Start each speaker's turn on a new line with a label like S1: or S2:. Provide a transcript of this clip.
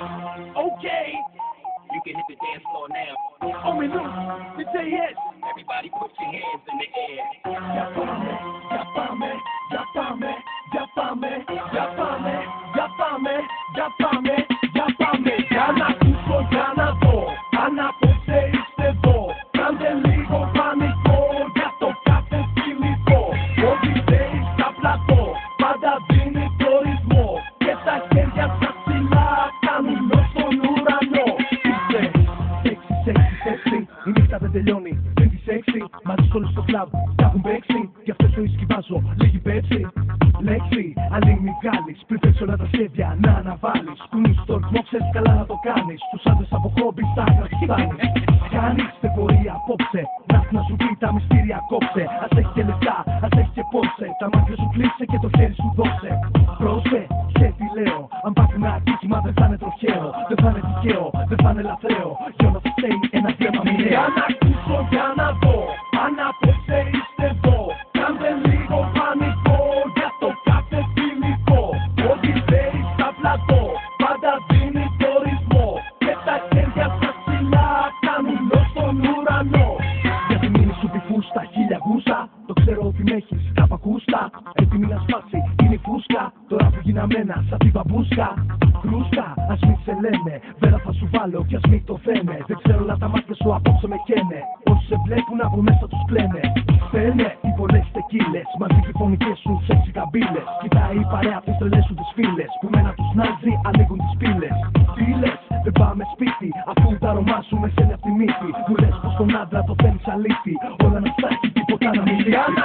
S1: Okay, you can hit the dance floor now. Oh, me look, the JS. Everybody put your hands in the air. Yapame, yapame, yapame, yapame, yapame, yapame, yapame, yapame. Για να ακούσω, για να δω, αν απόψε είστε εδώ. Κάντε λίγο πανικό για το κάθε φιλικό. Ό,τι λέει στα πλατό, πάντα δίνει το ρυθμό. Και τα χέρια σας ψηλά κάνουν ως τον ουρανό. Είστε σεξι, σεξι, σεξι. Η νύχτα δεν τελειώνει, δεν τη σεξι. Μαζί όλους στο κλαμπ τα έχουν παίξει. Γι' αυτό το ισκυβάζω, λίγη πέψη. Λέξη, αν είναι βγάλεις. Πριν πέφτει όλα τα σχέδια να αναβάλεις. Κουνείς το ρυθμό, ξέρεις καλά να το κάνεις. Τους άντρες από χόμπι στα άκρα τους φτάνεις. Κάνεις τεπορία απόψε. Να έρθει να σου πει τα μυστήρια κόψε. Ας έχει και λεφτά, ας έχει και πόσε. Τα μάτια σου κλείσε και το χέρι σου δώσε. Πρόσε, σε τι λέω. Αν πάθει ένα ατύχημα δεν θα είναι τροχαίο. Δεν θα είναι δικαίο, δεν θα είναι λαθρέο. Για να φταίει ένα βλέμμα μοιραίο. Για να ακούσω, για να δω. Αν απόψε είστε εδώ. Κάντε λίγο πανικό για το κάθε φιλικό. Ό,τι λέει στα πλατό, πάντα δίνει το ρυθμό. Και τα χέρια σας ψηλά κάνουν ως τον ουρανό. Για τη μήνυ σου τη φούστα, χίλια γούστα. Το ξέρω ότι με έχεις καπακούστα. Έτοιμη να σπάσει, είναι η φούσκα. Τώρα που γίναμένα σαν την μπαμπούσκα. Κρούσκα, ας μη σε λένε. Βέρα θα σου βάλω κι ας μη το θέμε. Δεν ξέρω αλλά τα μάτια σου απόψε με καίνε. Όσοι σε βλέπουν από μέσα τους κλαίνε. Στέλνε οι πολλές τεκίλες. Μαζί και οι φωνικές σου σεξι καμπύλες. Κοιτάει η παρέα τις τρελές σου τις φίλες. Που με ένα τους νάζει ανοίγουν τις πύλες. Τι λες, δεν πάμε σπίτι. Αφού τα αρώμα σου με σένει απ' τη μύτη. Μου λες πως τον άντρα το θέλεις αλήθεια. Όλα να φτάσει, τίποτα να μην λυάνει.